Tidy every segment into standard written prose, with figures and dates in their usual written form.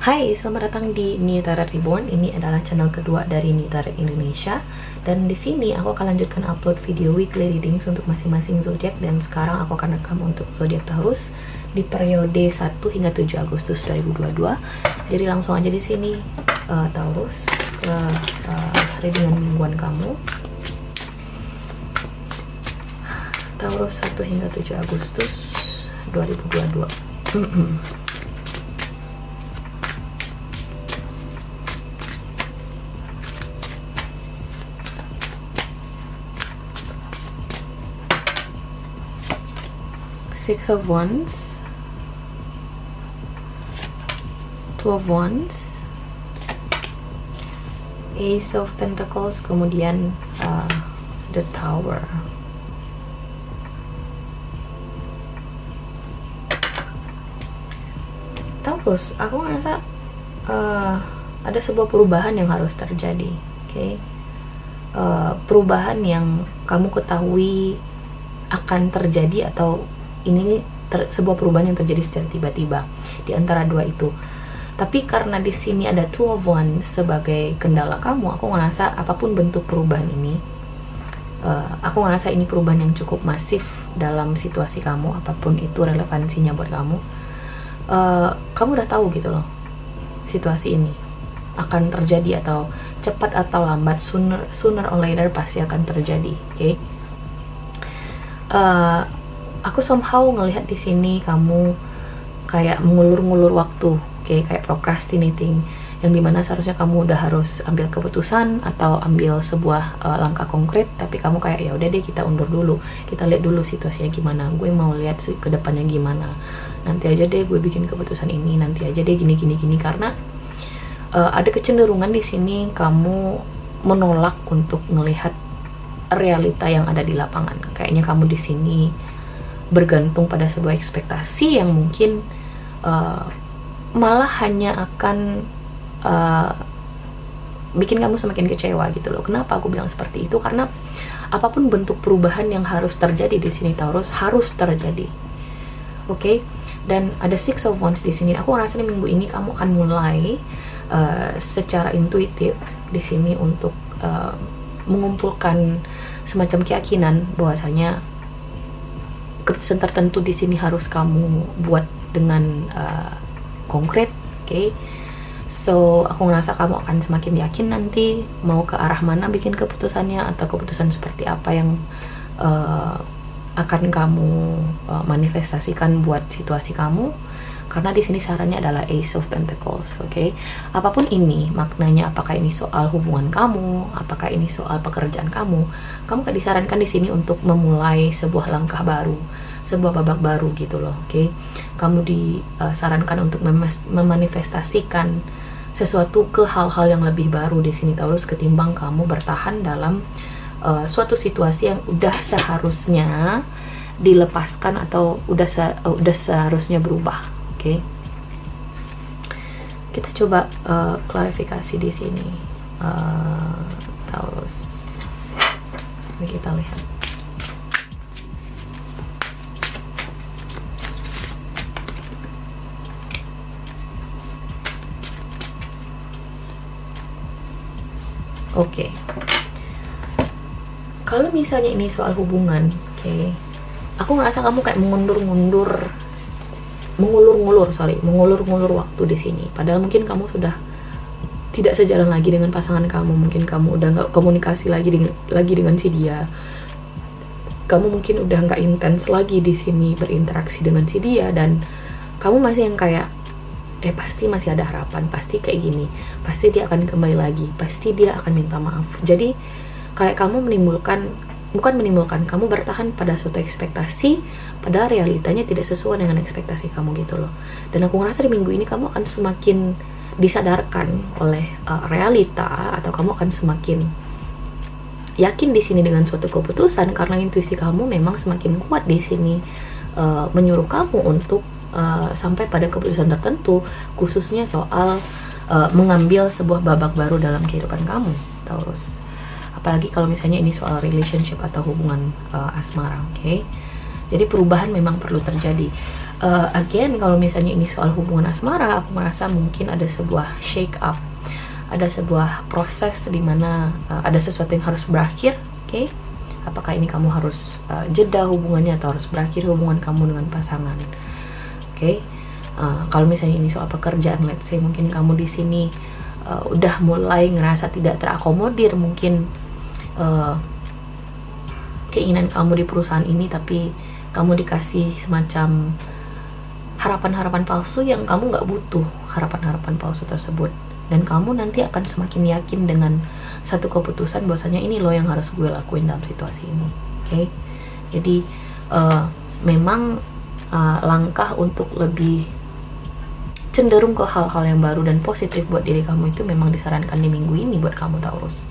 Hai, selamat datang di New Tarot Reborn. Ini adalah channel kedua dari New Tarot Indonesia. Dan di sini aku akan lanjutkan upload video weekly readings untuk masing-masing zodiak. Dan sekarang aku akan rekam untuk zodiak Taurus di periode 1 hingga 7 Agustus 2022. Jadi langsung aja di sini Taurus ke readingan mingguan kamu. Taurus 1 hingga 7 Agustus 2022. Six of Wands, Two of Wands, Ace of Pentacles, kemudian the Tower. Taurus, aku ngerasa ada sebuah perubahan yang harus terjadi, oke? Perubahan yang kamu ketahui akan terjadi, atau ini sebuah perubahan yang terjadi secara tiba-tiba di antara dua itu. Tapi karena di sini ada Two of Wands sebagai kendala kamu, aku ngerasa apapun bentuk perubahan ini, aku ngerasa ini perubahan yang cukup masif dalam situasi kamu, apapun itu relevansinya buat kamu. Kamu udah tahu gitu loh, situasi ini akan terjadi, atau cepat atau lambat, sooner or later pasti akan terjadi, oke? Aku somehow ngelihat di sini kamu kayak mengulur-ngulur waktu, oke? Kayak procrastinating, yang dimana seharusnya kamu udah harus ambil keputusan atau ambil sebuah langkah konkret, tapi kamu kayak ya udah deh, kita undur dulu, kita lihat dulu situasinya gimana, gue mau lihat ke depannya gimana, nanti aja deh gue bikin keputusan ini, nanti aja deh gini, karena ada kecenderungan di sini kamu menolak untuk melihat realita yang ada di lapangan. Kayaknya kamu di sini bergantung pada sebuah ekspektasi yang mungkin malah hanya akan bikin kamu semakin kecewa gitu loh. Kenapa aku bilang seperti itu? Karena apapun bentuk perubahan yang harus terjadi di sini Taurus, harus terjadi, oke? Dan ada Six of Wands di sini. Aku ngerasa di minggu ini kamu akan mulai secara intuitif di sini untuk mengumpulkan semacam keyakinan bahwasanya keputusan tertentu di sini harus kamu buat dengan konkret, oke? So aku ngerasa kamu akan semakin yakin nanti mau ke arah mana bikin keputusannya, atau keputusan seperti apa yang akan kamu manifestasikan buat situasi kamu. Karena di sini sarannya adalah Ace of Pentacles, oke? Apapun ini maknanya, apakah ini soal hubungan kamu, apakah ini soal pekerjaan kamu kayak disarankan di sini untuk memulai sebuah langkah baru, sebuah babak baru gitu loh, oke? Kamu disarankan untuk memanifestasikan sesuatu ke hal-hal yang lebih baru di sini Taurus, ketimbang kamu bertahan dalam suatu situasi yang udah seharusnya dilepaskan, atau udah seharusnya berubah. Oke, kita coba klarifikasi di sini Taurus. Mari kita lihat. Oke, kalau misalnya ini soal hubungan, oke, aku ngerasa kamu kayak mengulur-ngulur waktu di sini. Padahal mungkin kamu sudah tidak sejalan lagi dengan pasangan kamu, mungkin kamu udah nggak komunikasi lagi dengan si dia, kamu mungkin udah nggak intens lagi di sini berinteraksi dengan si dia, dan kamu masih yang kayak pasti masih ada harapan, pasti kayak gini, pasti dia akan kembali lagi, pasti dia akan minta maaf. Jadi kayak kamu kamu bertahan pada suatu ekspektasi, padahal realitanya tidak sesuai dengan ekspektasi kamu gitu loh. Dan aku ngerasa di minggu ini kamu akan semakin disadarkan oleh realita, atau kamu akan semakin yakin di sini dengan suatu keputusan, karena intuisi kamu memang semakin kuat di sini menyuruh kamu untuk sampai pada keputusan tertentu, khususnya soal mengambil sebuah babak baru dalam kehidupan kamu Taurus. Apalagi kalau misalnya ini soal relationship atau hubungan asmara, oke? Jadi perubahan memang perlu terjadi. Again, kalau misalnya ini soal hubungan asmara, aku merasa mungkin ada sebuah shake up, ada sebuah proses dimana ada sesuatu yang harus berakhir. Oke, apakah ini kamu harus jeda hubungannya atau harus berakhir hubungan kamu dengan pasangan. Oke, kalau misalnya ini soal pekerjaan, let's say mungkin kamu di sini udah mulai ngerasa tidak terakomodir mungkin keinginan kamu di perusahaan ini, tapi kamu dikasih semacam harapan-harapan palsu yang kamu nggak butuh harapan-harapan palsu tersebut, dan kamu nanti akan semakin yakin dengan satu keputusan bahwasanya ini loh yang harus gue lakuin dalam situasi ini. Oke, jadi memang langkah untuk lebih cenderung ke hal-hal yang baru dan positif buat diri kamu itu memang disarankan di minggu ini buat kamu Taurus.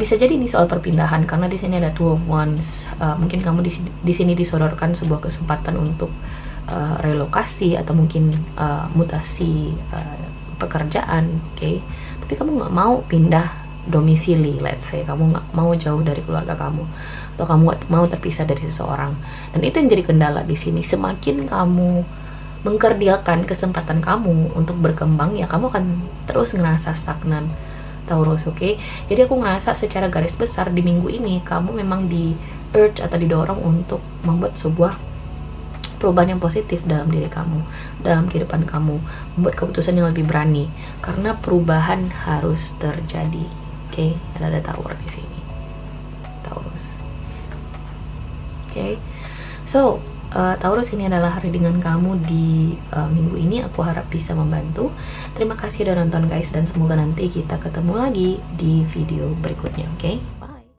Bisa jadi ini soal perpindahan, karena di sini ada Two of Wands. Mungkin kamu di sini disodorkan sebuah kesempatan untuk relokasi atau mungkin mutasi pekerjaan, oke? Tapi kamu nggak mau pindah domisili, let's say kamu nggak mau jauh dari keluarga kamu, atau kamu nggak mau terpisah dari seseorang, dan itu yang jadi kendala di sini. Semakin kamu mengkerdilkan kesempatan kamu untuk berkembang, ya kamu akan terus ngerasa stagnan Taurus, oke? Jadi aku ngerasa secara garis besar di minggu ini kamu memang di urge atau didorong untuk membuat sebuah perubahan yang positif dalam diri kamu, dalam kehidupan kamu, membuat keputusan yang lebih berani, karena perubahan harus terjadi. Oke, ada Tower di sini, Taurus. Oke, so Taurus, ini adalah hari dengan kamu di minggu ini. Aku harap bisa membantu. Terima kasih udah nonton guys, dan semoga nanti kita ketemu lagi di video berikutnya. Oke.